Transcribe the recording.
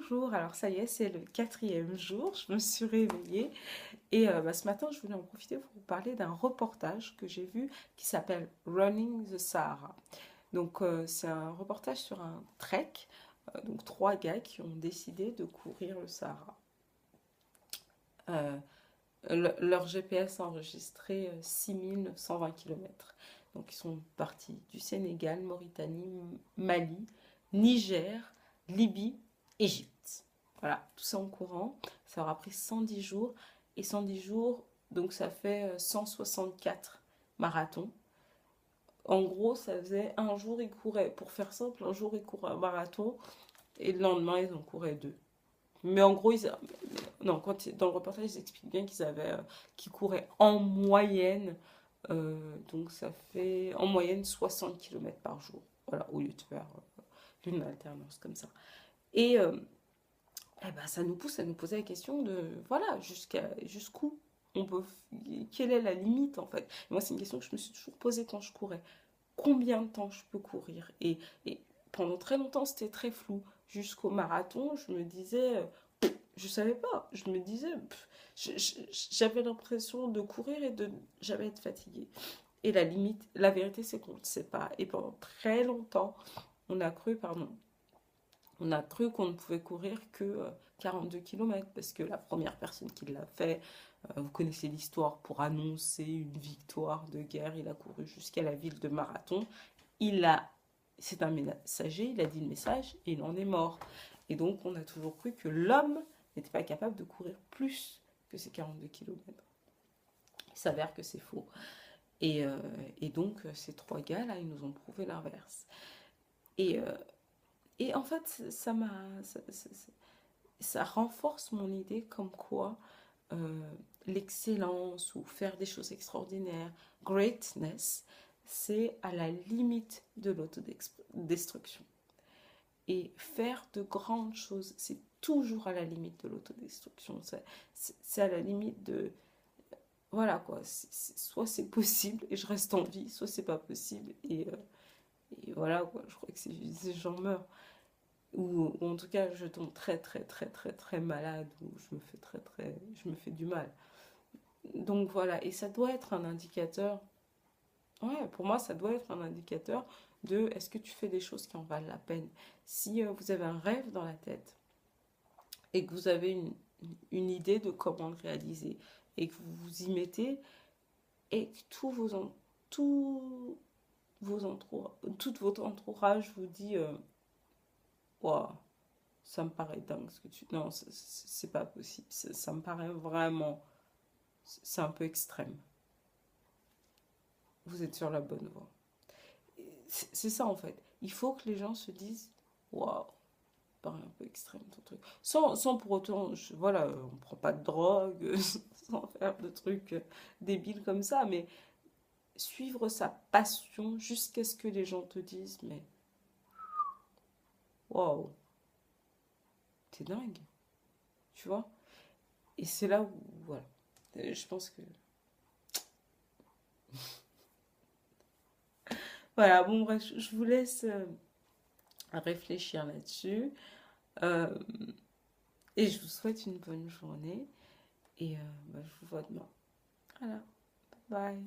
Bonjour, alors ça y est, c'est le quatrième jour, je me suis réveillée et ce matin je voulais en profiter pour vous parler d'un reportage que j'ai vu qui s'appelle Running the Sahara. Donc c'est un reportage sur un trek, donc trois gars qui ont décidé de courir le Sahara. Euh, leur GPS a enregistré 6920 km. Donc ils sont partis du Sénégal, Mauritanie, Mali, Niger, Libye, Égypte. Voilà, tout ça en courant. Ça aura pris 110 jours. Et 110 jours, donc ça fait 164 marathons. En gros, ça faisait un jour, ils couraient, pour faire simple, un jour ils couraient un marathon et le lendemain ils en couraient deux. Mais en gros, non, dans le reportage, ils expliquent bien qu'ils couraient en moyenne, donc ça fait en moyenne 60 km par jour, voilà, au lieu de faire une alternance comme ça. Et eh ben, ça nous pousse à nous poser la question de, voilà, jusqu'où on peut, quelle est la limite en fait. Et moi, c'est une question que je me suis toujours posée quand je courais. Combien de temps je peux courir et pendant très longtemps, c'était très flou. Jusqu'au marathon, je me disais, je savais pas. Je me disais, j'avais l'impression de courir et de jamais être fatiguée. Et la limite, la vérité, c'est qu'on ne sait pas. Et pendant très longtemps, on a cru qu'on ne pouvait courir que 42 km parce que la première personne qui l'a fait, vous connaissez l'histoire, pour annoncer une victoire de guerre, il a couru jusqu'à la ville de Marathon. Il a, c'est un messager, il a dit le message et il en est mort. Et donc on a toujours cru que l'homme n'était pas capable de courir plus que ces 42 km. Il s'avère que c'est faux. Et, euh, et donc ces trois gars-là, ils nous ont prouvé l'inverse. Et, euh, et en fait, ça renforce mon idée comme quoi l'excellence ou faire des choses extraordinaires, greatness, c'est à la limite de l'autodestruction. Et faire de grandes choses, c'est toujours à la limite de l'autodestruction. C'est à la limite de... Voilà quoi, soit c'est possible et je reste en vie, soit c'est pas possible et voilà quoi, je crois que ces gens meurent. Ou en tout cas, je tombe très malade, ou je me fais du mal. Donc voilà, et ça doit être un indicateur, ouais, pour moi, ça doit être un indicateur de est-ce que tu fais des choses qui en valent la peine. Si vous avez un rêve dans la tête et que vous avez une idée de comment le réaliser et que vous vous y mettez et que tout, tout votre entourage vous dit waouh, ça me paraît dingue ce que tu. Non, c'est pas possible. Ça me paraît vraiment. C'est un peu extrême. Vous êtes sur la bonne voie. C'est ça en fait. Il faut que les gens se disent waouh, paraît un peu extrême ton truc. Sans pour autant, voilà, on prend pas de drogue, sans faire de trucs débiles comme ça, mais suivre sa passion jusqu'à ce que les gens te disent mais waouh, t'es dingue, tu vois. Et c'est là où, voilà, je pense que. Voilà, bon, bref, je vous laisse réfléchir là-dessus. Euh, et je vous souhaite une bonne journée. Et je vous vois demain. Voilà, bye.